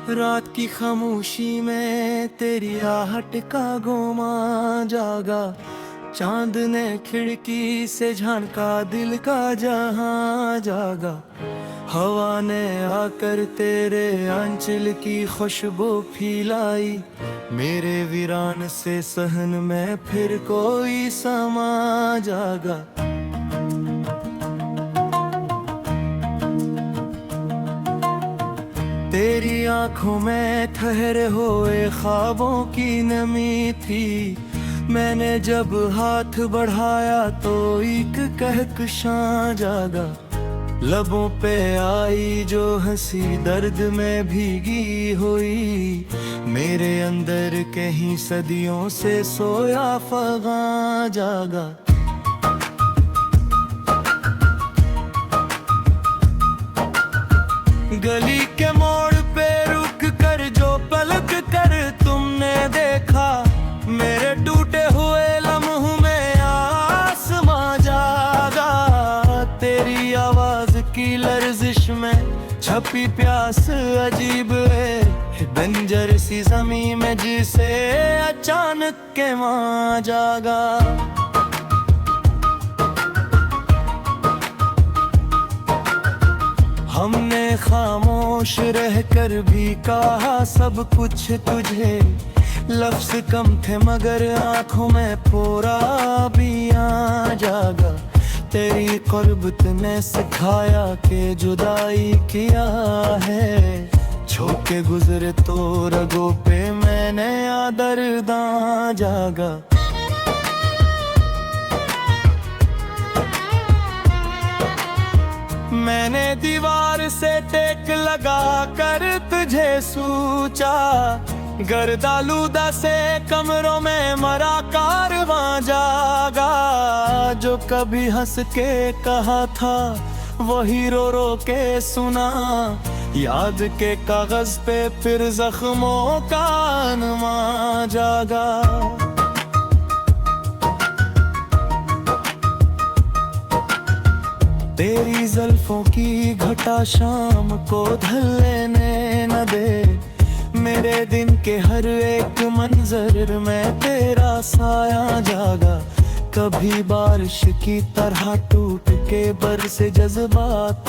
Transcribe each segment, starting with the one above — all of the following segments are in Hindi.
रात की खामोशी में तेरी आहट का गोमा जागा। चांद ने खिड़की से झांका, दिल का जहां जागा। हवा ने आकर तेरे आंचल की खुशबू फैलाई। मेरे वीरान से सहन में फिर कोई समा जागा। तेरी आंखों में ठहरे हुए ख्वाबों की नमी थी। मैंने जब हाथ बढ़ाया तो एक कहकशां जागा। लबों पे आई जो हंसी दर्द में भीगी हुई। मेरे अंदर कहीं सदियों से सोया फगां जागा। गली के मोड़ पे रुक कर जो पलक कर तुमने देखा। मेरे टूटे हुए लम्हों में आसमां जागा। तेरी आवाज की लर्जिश में छपी प्यास अजीब है। बंजर सी ज़मीं में जिसे अचानक के मां जागा। हमने खामोश रहकर भी कहा सब कुछ तुझे। लफ्ज कम थे मगर आंखों में पूरा बियां जागा। तेरी कुर्बत ने सिखाया कि जुदाई किया है। छोके गुजरे तो रगों पे मैंने दर्दां जागा। मैंने दीवार से टेक लगा कर तुझे सूचा। गर्दालूदा से कमरों में मरा कारवां जागा। जो कभी हंस के कहा था वही रो रो के सुना। याद के कागज पे फिर जख्मों का नमा जागा। तेरी जुल्फों की घटा शाम को ढलने न दे। मेरे दिन के हर एक मंजर में तेरा साया जागा। कभी बारिश की तरह टूट के बरसे जज्बात।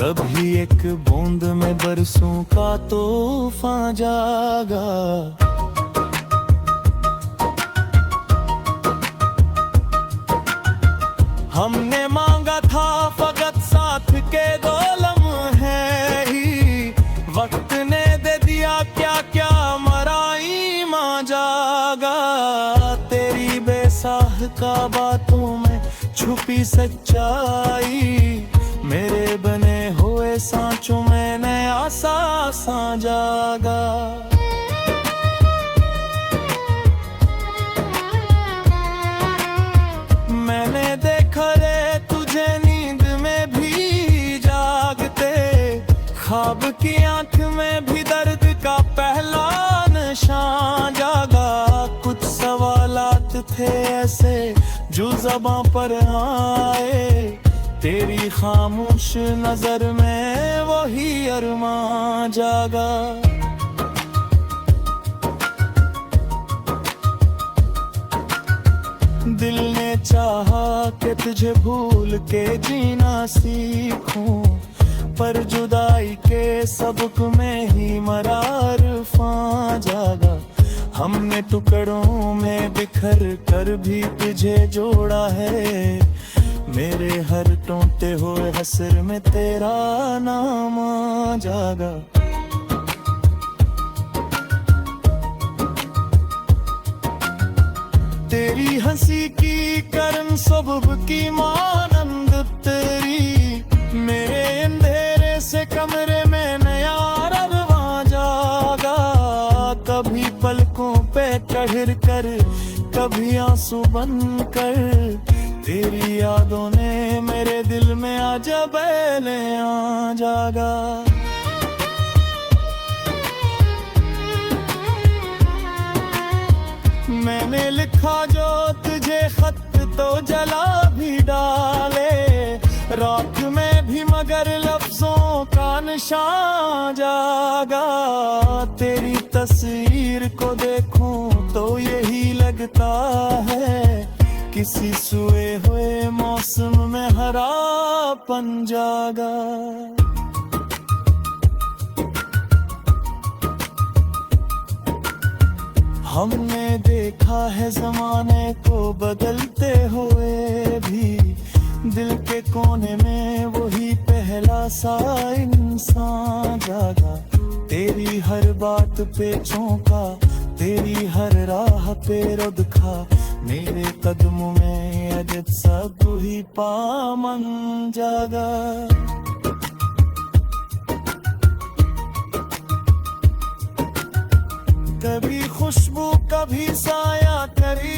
कभी एक बूंद में बरसों का तूफान जागा। हमने मांगा था फकत साथ के दो लम्हे ही। वक्त ने दे दिया क्या क्या मराई मां जागा। तेरी बेसाह का बातों में छुपी सच्चाई। मेरे बने हुए सांचों में नया सा जागा। मैंने देखा रे तुझे नींद में भी जागते। ख्वाब की आंख में भी दर्द का पहला निशान जागा। कुछ सवालात थे ऐसे जो ज़बां पर आए। तेरी खामोश नजर में वही अरमां जागा। दिल ने चाहा कि तुझे भूल के जीना सीखूं। पर जुदाई के सबक में ही मरार फां जागा। हमने टुकड़ों में बिखर कर भी तुझे जोड़ा है। मेरे हर टूटे हुए हसर में तेरा नाम जागा। तेरी हंसी की करन सुबह की मानंद तेरी। मेरे अंधेरे से कमरे में नया रंगवा जागा। कभी पलकों पे ठहर कर कभी आंसू बन कर। तेरी यादों ने मेरे दिल में अजब नया जागा। लिखा जो तुझे खत तो जला भी डाले, राख में भी मगर लफ्जों का निशान जागा। तेरी तस्वीर को देखूं तो यही लगता है किसी सोए हुए मौसम में हरापन जागा। हमने देखा है जमाने को बदलते हुए भी, दिल के कोने में वही पहला सा इंसान जागा। तेरी हर बात पे चौंका, तेरी हर राह पे रुद खा, मेरे कदमों में अजब सब ही पामन जागा। कभी खुशबू कभी साया करी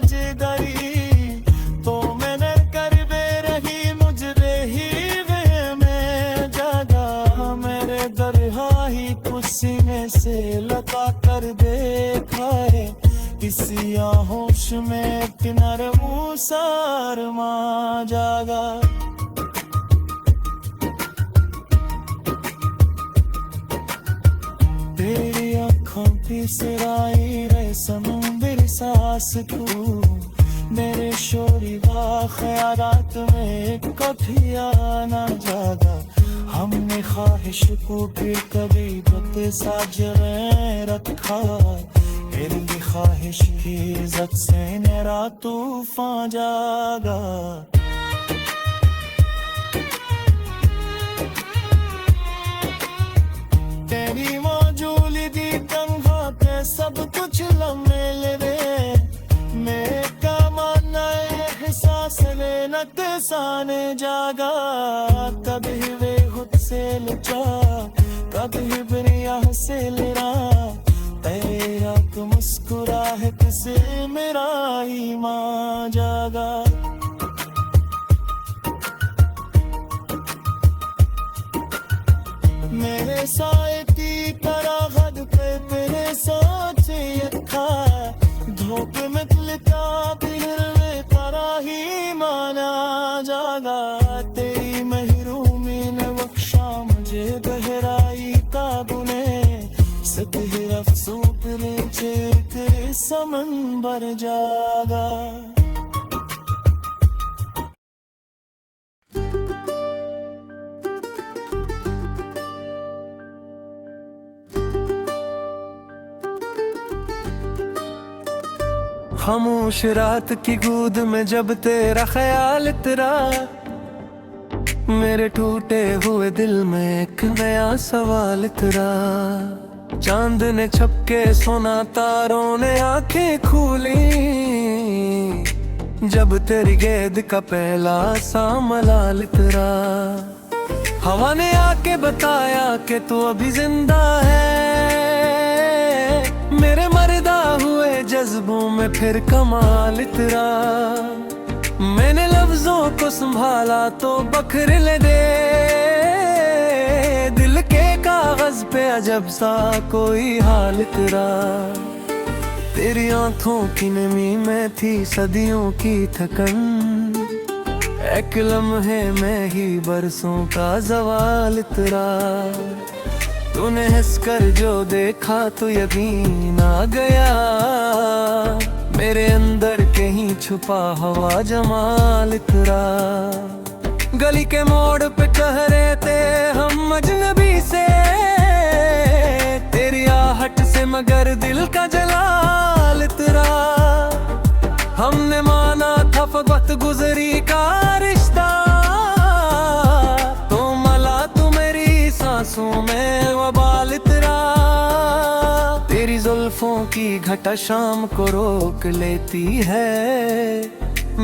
जिगरी, तो मैंने कर बे रही मुझे ही वे में जागा। मेरे दरहा ही कुछ सीने से लगा कर देखा है, किसी होश में किनारे मुसार मां जागा। तेरी आँखों की सिराई रे समुंदर सांस तू, मेरे शोरी ख्यालात में कभी आना जागा। हमने ख्वाहिश को फिर कभी वक्त साजरे रखा, मेरी ख्वाहिश की इज्जत से मेरा तूफान जागा। तेरी मौजूदगी तन्हा के सब कुछ लम्हे ले दे, मेरे का मानना एहसास लेना साने जागा। कभी वे खुद से लुचा, कभी बिरिया से लेरा, तेरा तो मुस्कुराहट से मेरा ईमान जागा। मेरे साए की तरह हद पे तेरे साथ यखा, धोखे में लिखा दिल में तारा ही माना जागा। तेरी महरूमी ने बख्शा मुझे गहराई का गुने, सतह अफसोस नीचे के समंदर जागा। खामोश रात की गूद में जब तेरा ख्याल इतरा, मेरे टूटे हुए दिल में एक नया सवाल इतरा। चांद ने छपके सोना तारों ने आंखें खोली, जब तेरी गेंद का पहला सा मलाल इतरा। हवा ने आके बताया कि तू अभी जिंदा है, मेरे मर्दा हुए जज्बों में फिर कमाल इतरा। मैंने लफ्जों को संभाला तो बखरले दे, दिल के कागज पे अजब सा कोई हाल इतरा। तेरी आंखों की नमी में थी सदियों की थकन, एक लम्हे में ही बरसों का जवाल इतरा। तूने हंस कर जो देखा तो यकीन आ गया, मेरे अंदर कहीं छुपा हवा जमाल इतरा। गली के मोड़ पे कह रहे थे हम अजनबी से, तेरी आहट से मगर दिल का जलाल इतरा। हमने माना था वक्त गुजरी का रिश्ता, तो मला तू मेरी सांसों में वबाल इतरा। तेरी जुल्फों की घटा शाम को रोक लेती है,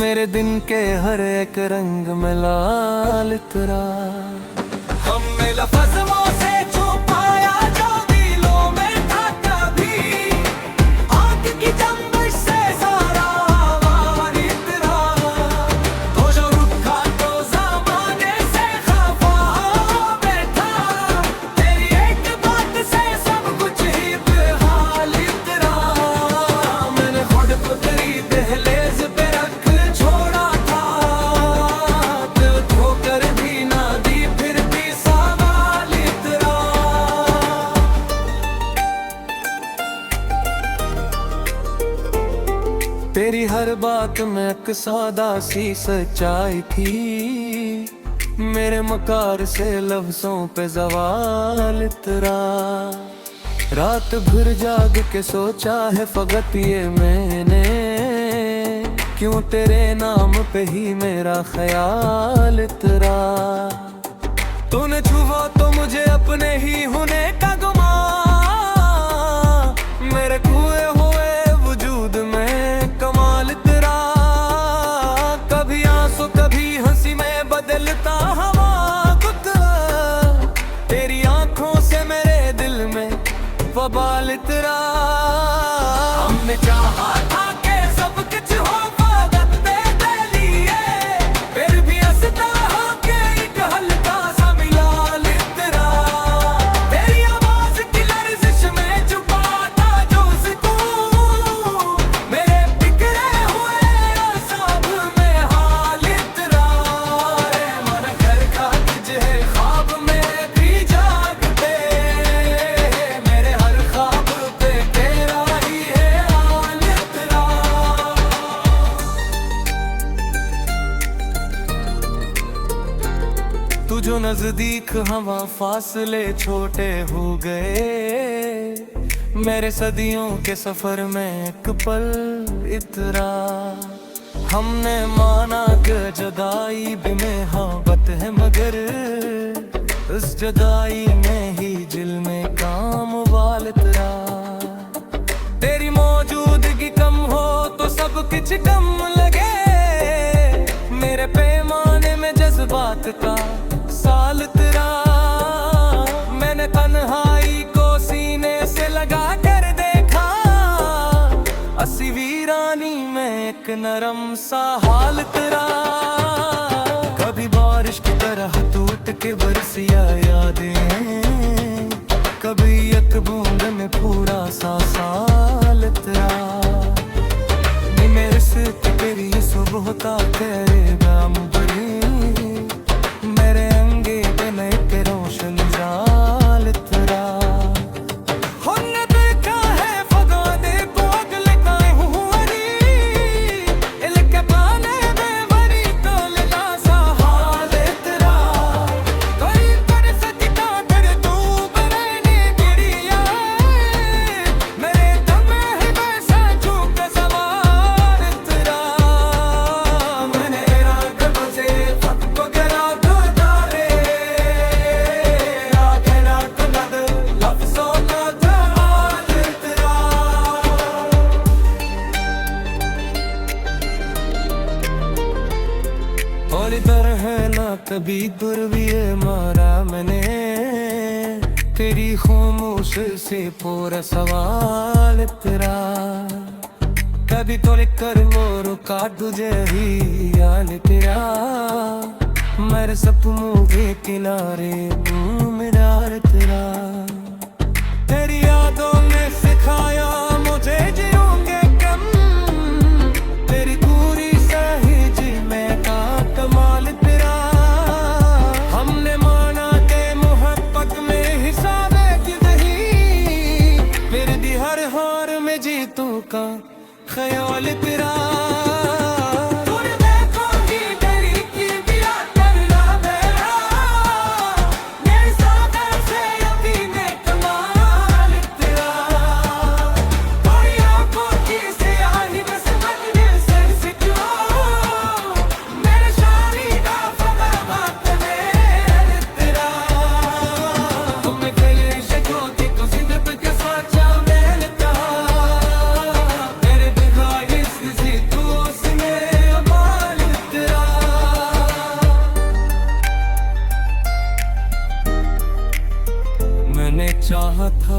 मेरे दिन के हर एक रंग में लाल इतरा। हमने लफ्ज़ों से छुपाया जो दिलों में था कभी, आग की जंबिश से सारा वार इतरा। तो जो रुखा तो ज़माने से खफा बैठा, तेरी एक बात से सब कुछ ही बेहाल इतरा। मैंने हर बात में एक सादा सी सच्चाई थी। मेरे मकार से लफ्जों पे ज़वाल इतरा। रात भर जाग के सोचा है फकत ये मैंने, क्यों तेरे नाम पे ही मेरा ख्याल इतरा। तूने छुआ तो मुझे अपने ही होने का गुमान, मेरे खोए हुए वजूद में कमाल तेरा। कभी आंसू कभी हंसी में बदलता हवा कुछ, तेरी आंखों से मेरे दिल में वबाल तेरा। हमने चाहा था कि सब कुछ हो वक्त दे लिए, फिर भी हंसता हो के एक हल्का सा मिलाल तेरा। तेरी आवाज की लर्जिश में छुपा था जो सुकून, मेरे बिखरे हुए असाब में हाल तेरा। रे मन घर का तुझे ख्वाब में भी जागते, मेरे हर ख्वाब पे तेरा ही है हाल तेरा। तू जो नजदीक हवा फासले छोटे हो गए, मेरे सदियों के सफर में एक पल इतरा। हमने माना कि जुदाई भी में मोहब्बत है, मगर उस जुदाई में ही दिल में काम वाल इतरा। तेरी मौजूदगी कम हो तो सब कुछ कम लगे, मेरे पैमाने में जज्बात का साल तेरा। मैंने तन्हाई को सीने से लगा कर देखा, असी वीरानी में एक नरम सा हाल तेरा। कभी बारिश की तरह टूट के बरसिया यादें, कभी एक बूंद में पूरा सा साल तेरा। मेरे से तेरी सुबह होता तेरे नाम बड़ी, मेरे अंगे पे नए के रोशन जाल तेरा। हमने देखा है फगाने को अगले काए हुआरी, इनके पाने में बड़ी तोलना सा हाल तेरा। कोई कर सकता फिर तू बरने गिरिया, मेरे दम ही वैसा झूठ सवार तेरा। मैंने राग बजे फक को गिरा दो तारे, आगे ना कनद लफ्जों का जाल तेरा। और इधर है ना कभी दूर भी मारा मैंने, तेरी खामोश से पूरा सवाल तेरा। कभी तो लिख कर मोरू का तुझे ही याद तेरा, मेरे सपनों के किनारे मिरार तेरा। तेरी यादों ने सिखाया मुझे जियोंगे कम, तेरी पूरी सहेजी में का कमाल तेरा। हमने माना के मोहब्बत में हिसाब की नहीं, फिर दी हर हार में जीतू का ख्याल तेरा। तूने देखो कि तेरी की दिया करना मेरा, मेरे साथ से यकीन कमाल तेरा। कोई आंखों की सियाही बस मंजिल से सिक्यो, मेरे शादी का फगात में तेरा। तुम्हें कल शको की तो जिंदगी के साथ मिलता, मेरे बिगाड़ इसी दोस्त में अमाल तेरा। मैंने चाहा था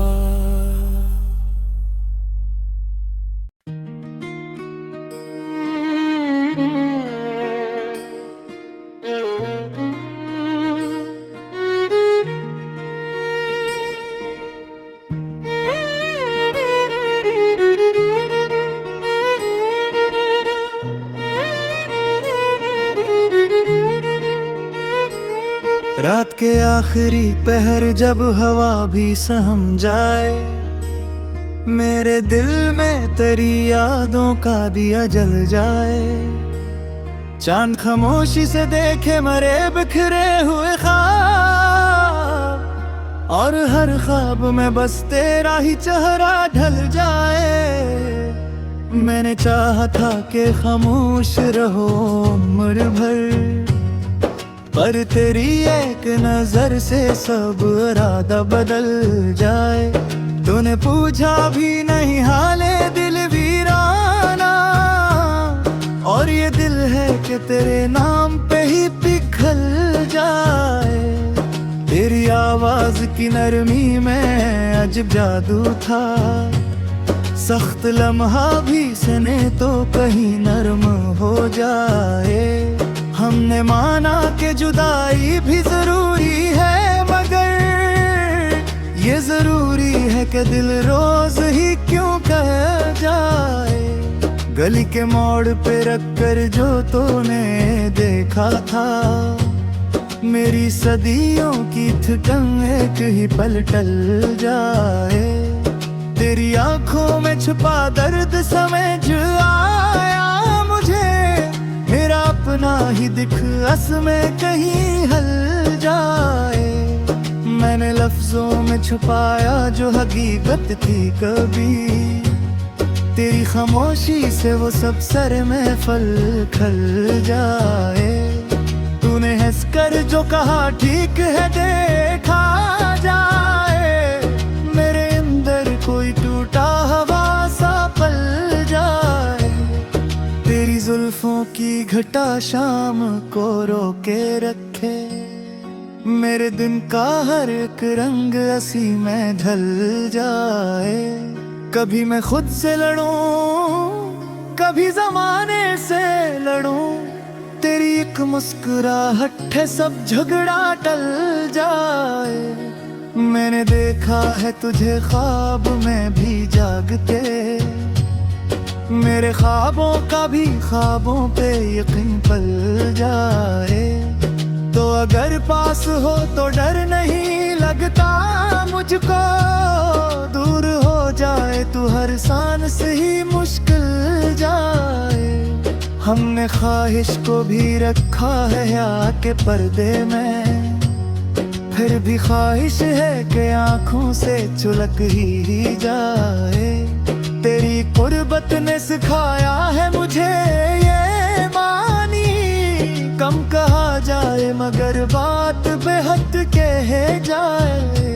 रात के आखिरी पहर जब हवा भी सहम जाए, मेरे दिल में तेरी यादों का दिया जल जाए, चांद खामोशी से देखे मरे बिखरे हुए ख्वाब, और हर ख्वाब में बस तेरा ही चेहरा ढल जाए। मैंने चाहा था कि खामोश रहो उम्र भर, पर तेरी एक नजर से सब इरादा बदल जाए। तूने पूछा भी नहीं हाले दिल वीराना, और ये दिल है कि तेरे नाम पे ही पिघल जाए। तेरी आवाज की नरमी में अजब जादू था, सख्त लम्हा भी सने तो कहीं नरम हो जाए। हमने माना कि जुदाई भी जरूरी है, मगर ये जरूरी है कि दिल रोज ही क्यों कह जाए। गली के मोड़ पे रखकर जो तूने देखा था, मेरी सदियों की थकन एक ही पल टल जाए। तेरी आंखों में छुपा दर्द समझ आया मुझे, मेरा अपना ही दिख अस में कहीं हल जाए। मैंने लफ्जों में छुपाया जो हकीकत थी कभी, तेरी खामोशी से वो सब सर में फल खल जाए। तूने हंस कर जो कहा ठीक है देखा जाए, मेरे अंदर कोई टूटा हवा सा पल जाए। तेरी जुल्फों की घटा शाम को रोके रखे, मेरे दिन का हर एक रंग हंसी में ढल जाए। कभी मैं खुद से लड़ूं, कभी जमाने से लड़ूं, तेरी एक मुस्कुराहट है सब झगड़ा टल जाए। मैंने देखा है तुझे ख्वाब में भी जागते, मेरे ख्वाबों का भी ख्वाबों पे यकीन पल जाए। तो अगर पास हो तो डर नहीं लगता मुझको, दूर हो जाए तू हर सांस ही मुश्किल जाए। हमने ख्वाहिश को भी रखा है आके पर्दे में, फिर भी ख्वाहिश है कि आंखों से चुलक ही जाए। तेरी कुर्बत ने सिखाया है मुझे ये मानी, कम कहा जाए मगर बात बेहद कह जाए।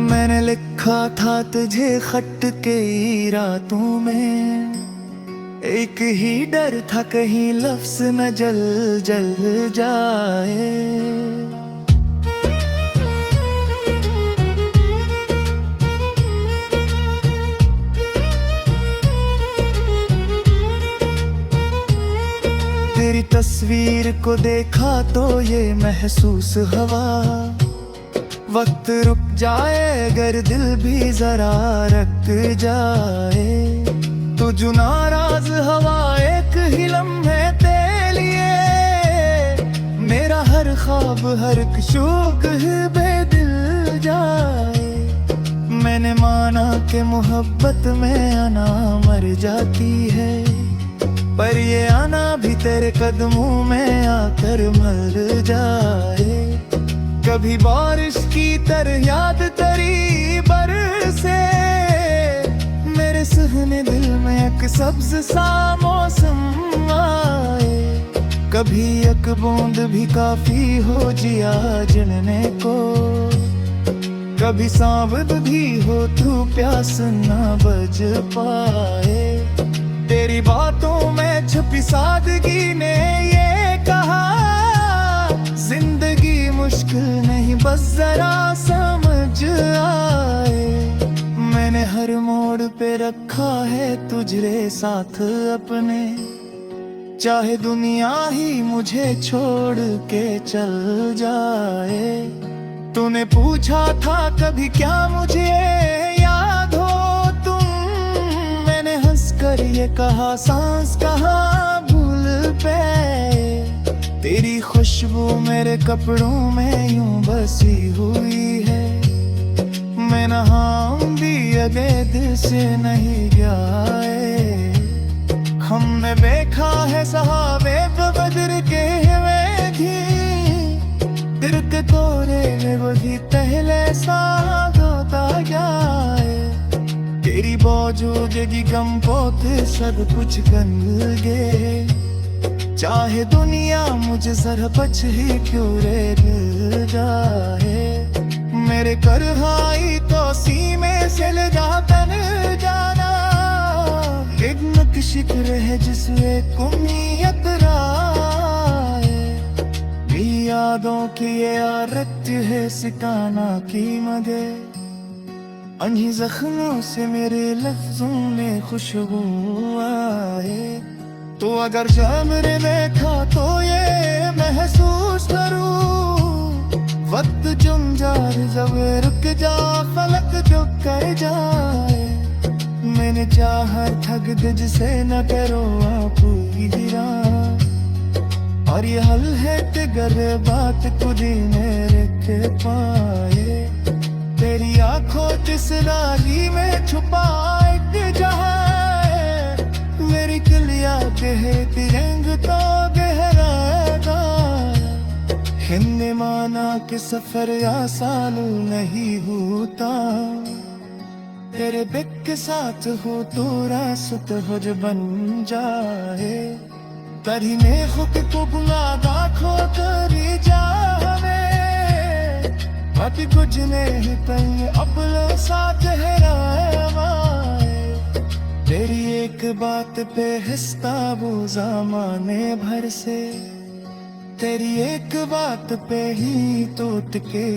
मैंने लिखा था तुझे खट के रातों में, एक ही डर था कहीं लफ्ज न जल जल जाए। तेरी तस्वीर को देखा तो ये महसूस हवा, वक्त रुक जाए अगर दिल भी जरा रख जाए। तो जो नाराज हवा एक ही लम्हे ते लिए, मेरा हर ख्वाब हर एक शौक बेदिल जाए। मैंने माना कि मोहब्बत में आना मर जाती है, पर ये आना भी तेरे कदमों में आकर मर जाए। कभी बारिश की तरह याद तेरी बरसे, मेरे सहने दिल में एक सब्ज सा मौसम आए। कभी एक बूंद भी काफी हो जिया जलने को, कभी सांवद भी हो तू प्यास ना बज पाए। तेरी बातों में छुपी सादगी ने ये कहा, जिंदगी मुश्किल नहीं बस जरा समझ आए। मैंने हर मोड़ पे रखा है तुझरे साथ अपने, चाहे दुनिया ही मुझे छोड़ के चल जाए। तूने पूछा था कभी क्या मुझे याद हो तुम, मैंने हंसकर ये कहा सांस कहाँ भूल पे। तेरी खुशबू मेरे कपड़ों में यूं बसी हुई है, मैं नहाऊंगी अगे दिल से नहीं गया है। हमने देखा है सहाबे बदर के में भी दिल के तोरे में वही पहले साथ होता जाए। तेरी मौजूदगी गम पोते सब कुछ कर गए, चाहे दुनिया मुझे जरा बच ही क्यों रे दिल जाए। मेरे करहाई तो सीने से लगा तन जाना, एक नक्शिक्र है जिसमें कुमियत राय। यादों की ये आदत है सिताना की मदे, अन्ही जख्मों से मेरे लफ्जों में खुशबू आए। तो अगर जामरे देखा तो ये महसूस करूं, वक्त जुम जार जब रुक जा फलक झुक कर जाए। मैंने चाहा ठग दे जिसे न करो आप गिरा, और ये हल है कि गर बात खुद ही मेरे के पाए। तेरी आंखों जिस नाली में छुपा एक जहां है, मेरी कलिया कहे तिरंग तो गहरा गाया। हिंद माना कि सफर आसान नहीं होता, तेरे बिक के साथ हो तो रास्त हो जो बन जाए। तरी ने खुद को बुला दाखो तरी जावे, बाकी कुछ नहीं कहीं अपने साथ है। तेरी एक बात पे हंसता वो ज़माने भर से, तेरी एक बात पे ही टूट के